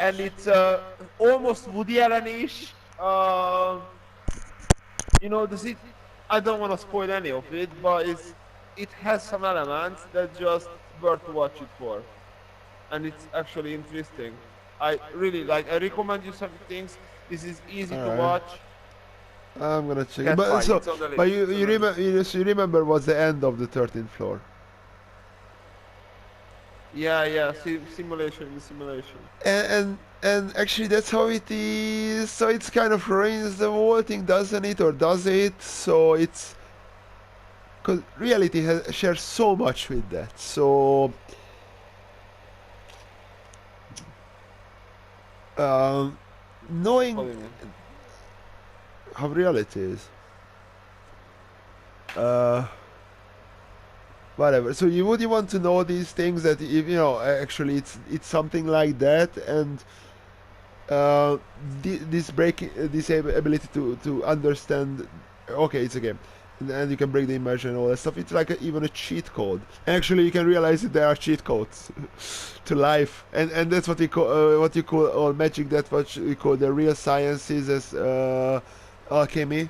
and it's almost Woody Allen-ish. You know, I don't want to spoil any of it, but it has some elements that just worth to watch it for, and it's actually interesting. I really like. I recommend you some things. This is easy to Alright. watch. I'm gonna check it. But Catfight. so, It's on the but list. It's on the list. you remember what's the end of the 13th floor? Yeah, yeah. Simulation, simulation. And actually that's how it is. So it's kind of ruins the whole thing, doesn't it? Or does it? So it's because reality shares so much with that. So um, What knowing do you mean? how reality is. Uh, Whatever. So you want to know these things that if you know actually it's something like that, and uh, this breaking this ability to understand. Okay, it's a game, and you can break the immersion and all that stuff. It's like even a cheat code. And actually, you can realize that there are cheat codes to life, and that's what we call what you call or magic. That's what we call the real sciences as alchemy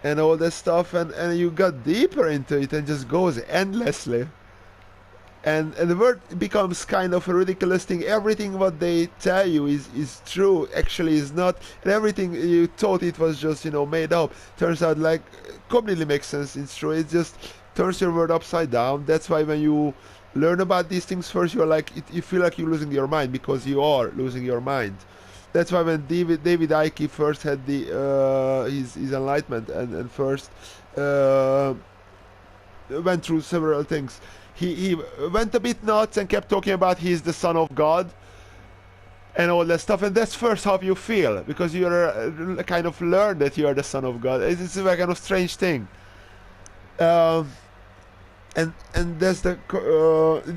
and all that stuff, and you got deeper into it and just goes endlessly. And the word becomes kind of a ridiculous thing. Everything what they tell you is true, actually is not, and everything you thought it was just made up turns out like completely makes sense. It's true. It just turns your world upside down. That's why when you learn about these things first, you're like you feel like you're losing your mind because you are losing your mind. That's why when David Icke first had the his enlightenment and first uh, went through several things, he went a bit nuts and kept talking about he's the son of God and all that stuff, and that's first how you feel because you're kind of learn that you are the son of God. It's a kind of strange thing. Um, and that's the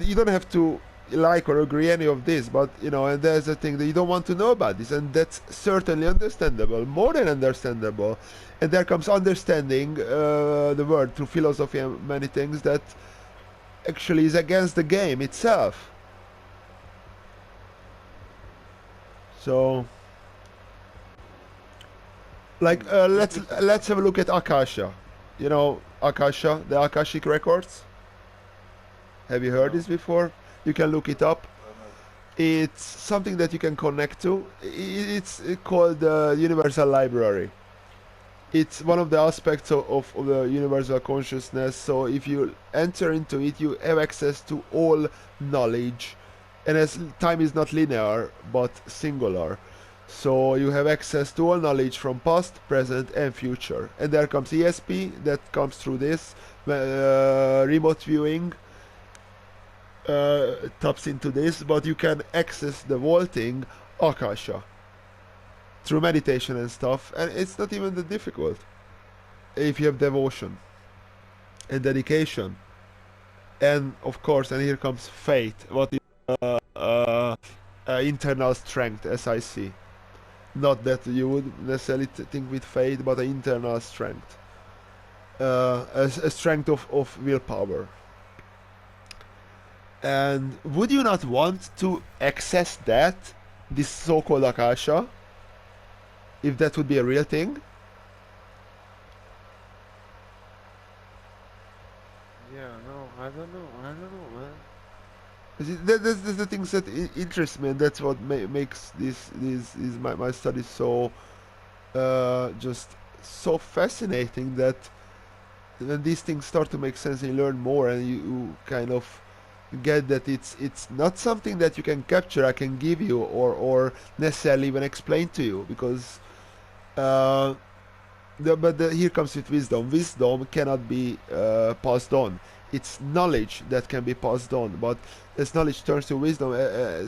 you don't have to like or agree any of this, but and there's the thing that you don't want to know about this, and that's certainly understandable, more than understandable. And there comes understanding the word through philosophy and many things that actually is against the game itself. So like Interesting. let's have a look at Akasha. Akasha, the Akashic records. Have you heard No, this before? You can look it up. no, no. It's something that you can connect to. It's called the Universal Library. It's one of the aspects of the universal consciousness. So if you enter into it, you have access to all knowledge. And as time is not linear but singular, so you have access to all knowledge from past, present, and future. And there comes ESP that comes through this remote viewing taps into this, but you can access the vaulting Akasha through meditation and stuff, and it's not even that difficult if you have devotion and dedication, and of course, and here comes faith. What is internal strength, as I see. Not that you would necessarily think with faith, but an internal strength, a strength of willpower. And would you not want to access that, this so-called Akasha, if that would be a real thing? Yeah, no, I don't know. I don't know, man. That's the things that interest me, and that's what makes my study so just so fascinating. That when these things start to make sense and you learn more, and you kind of get that it's not something that you can capture, I can give you, or necessarily even explain to you, because uh, here comes with wisdom. Wisdom cannot be passed on. It's knowledge that can be passed on, but as knowledge turns to wisdom,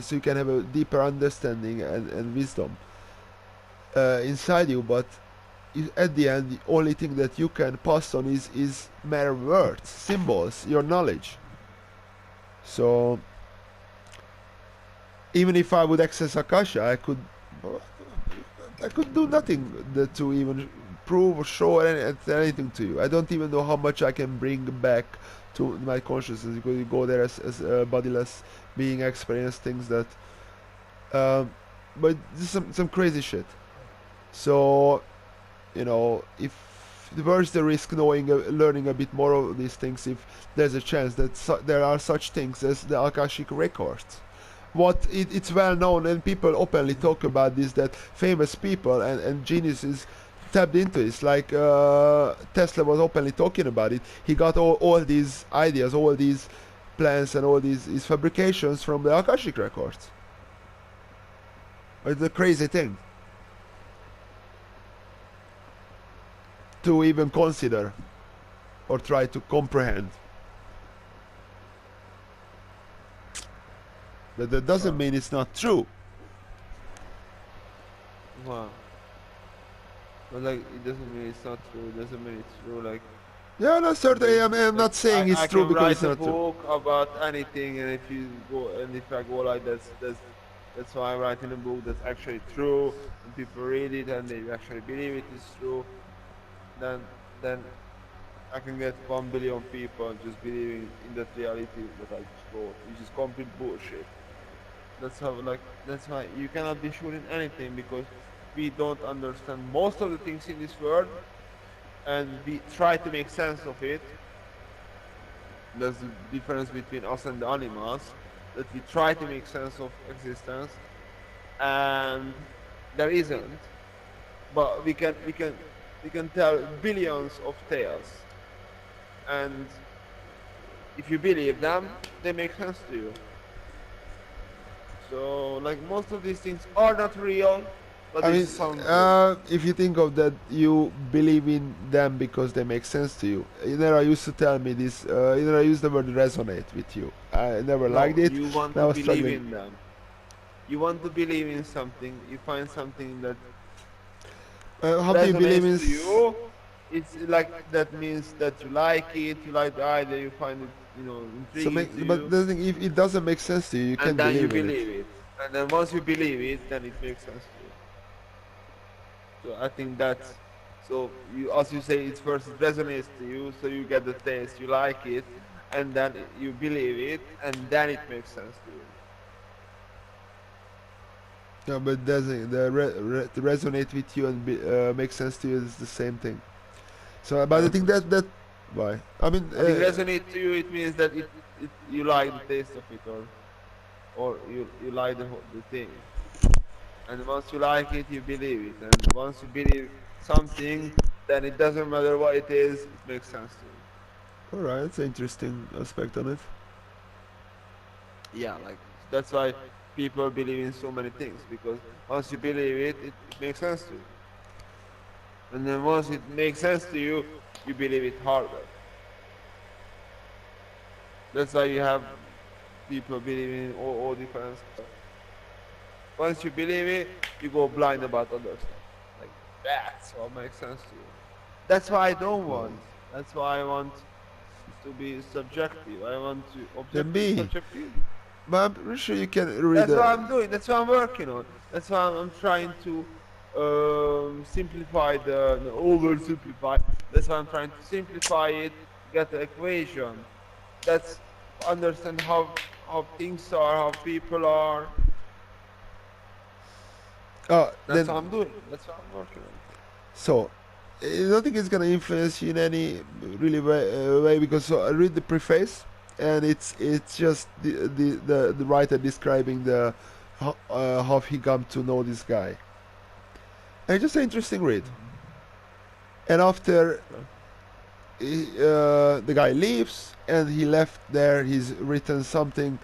so you can have a deeper understanding and wisdom inside you. But at the end, the only thing that you can pass on is mere words, symbols, your knowledge. So even if I would access Akasha, I could do nothing to even prove or show anything to you. I don't even know how much I can bring back to my consciousness, because you go there as a bodiless being, experience things that Um, but this is some crazy shit. So if where's the risk knowing learning a bit more of these things if there's a chance that there are such things as the Akashic records? It's well known and people openly talk about this, that famous people and geniuses tapped into this, like Tesla was openly talking about it. He got all these ideas, all these plans and all these fabrications from the Akashic records. It's a crazy thing to even consider or try to comprehend. But that doesn't Wow. mean it's not true. Wow. But like, it doesn't mean it's not true. It doesn't mean it's true. Yeah, no, certainly. I'm Like not saying it's I true can because write it's a not true. book about anything, and if I go like that's why I'm writing a book that's actually true, and people read it and they actually believe it is true. Then I can get 1 billion people just believing in that reality that I just wrote, which is complete bullshit. That's why you cannot be sure in anything, because we don't understand most of the things in this world, and we try to make sense of it. There's the difference between us and the animals, that we try to make sense of existence, and there isn't. But we can tell billions of tales, and if you believe them, they make sense to you. So like, most of these things are not real, but I they mean, just sound good. if you think of that, you believe in them because they make sense to you. I used to tell me this. I used the word resonate with you. I never liked No, it, you want and I to was believe struggling. in them. You want to believe in something. You find something that How do you believe resonates in? to you. It's like, that means that you like it, you like the idea, you find it, intriguing to But you, the thing, if it doesn't make sense to you, you and can't then you believe in it. believe it. And then once you believe it, then it makes sense to you. So I think that's, so you, as you say, it first it resonates to you, so you get the taste, you like it, and then you believe it, and then it makes sense to you. Yeah, but doesn't to resonate with you and make sense to you is the same thing. So, I but I don't think think so. that why? I mean, I think resonate to you, it means that you like the taste of it, or you like the thing. And once you like it, you believe it. And once you believe something, then it doesn't matter what it is, it makes sense to you. all right, it's an interesting aspect on it. Yeah, like, that's why people believe in so many things, because once you believe it, it makes sense to you. And then once it makes sense to you, you believe it harder. That's why you have people believing in all different stuff. Once you believe it, you go blind about other stuff. Like, that's what makes sense to you. That's why I don't want. That's why I want to be subjective. I want to Then objective be, subjectivity. but I'm pretty sure you can read That's what the. I'm doing. That's what I'm working on. That's why I'm trying to simplify the oversimplify. That's why I'm trying to simplify it, get the equation. That's understand how things are, how people are. Oh, That's then what I'm doing. That's what I'm working on. so I don't think it's gonna influence you in any really way because I read the preface and it's just the writer describing the how he come to know this guy. And it's just an interesting read. And after Okay. the guy leaves and he left there, he's written something,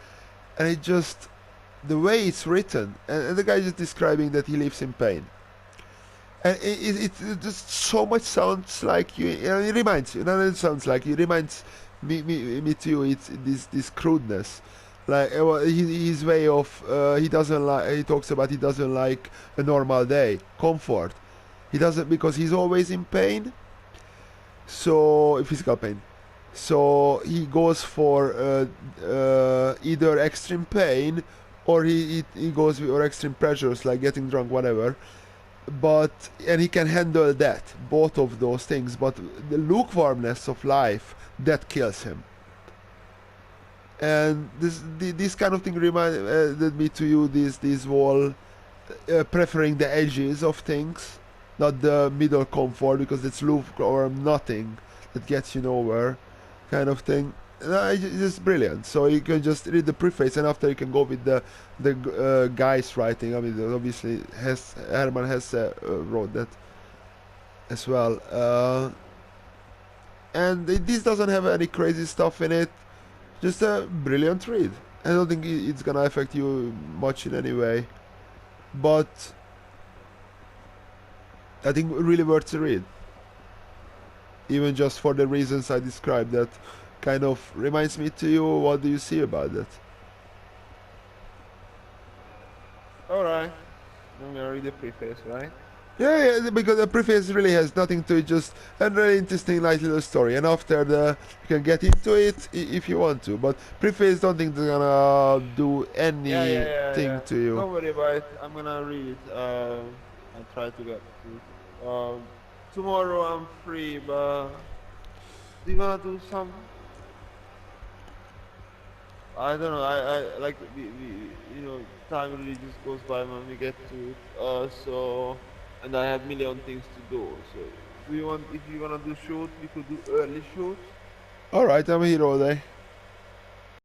and it just the way it's written, and the guy is describing that he lives in pain. And it just so much sounds like you. It reminds you. No, it sounds like it reminds me too. It's this crudeness, like his way of he doesn't like. He talks about he doesn't like a normal day, comfort. He doesn't because he's always in pain. So physical pain. So he goes for either extreme pain or he goes for extreme pressures like getting drunk, whatever, but and he can handle that both of those things, but the lukewarmness of life that kills him. And this kind of thing reminded me to you this wall preferring the edges of things, not the middle comfort, because it's lukewarm nothing that gets you nowhere, kind of thing. It's just brilliant. So you can just read the preface, and after you can go with the guy's writing. I mean, obviously, Herman Hesse wrote that as well. And this doesn't have any crazy stuff in it. Just a brilliant read. I don't think it's gonna affect you much in any way, but I think really worth a read. Even just for the reasons I described, that kind of reminds me to you. What do you see about that? Alright. I'm gonna read the preface, right? Yeah, because the preface really has nothing to it, just a really interesting, nice little story. And after you can get into it if you want to. But preface, don't think it's gonna do anything Yeah. to you. Don't worry about it. I'm gonna read it. I'll try to get to it. Tomorrow I'm free, but do you wanna do some? I don't know. I like time really just goes by when we get to it. And I have million things to do. So, do you want? If you wanna do shoot, we could do early shoot. Alright, I'm here all day.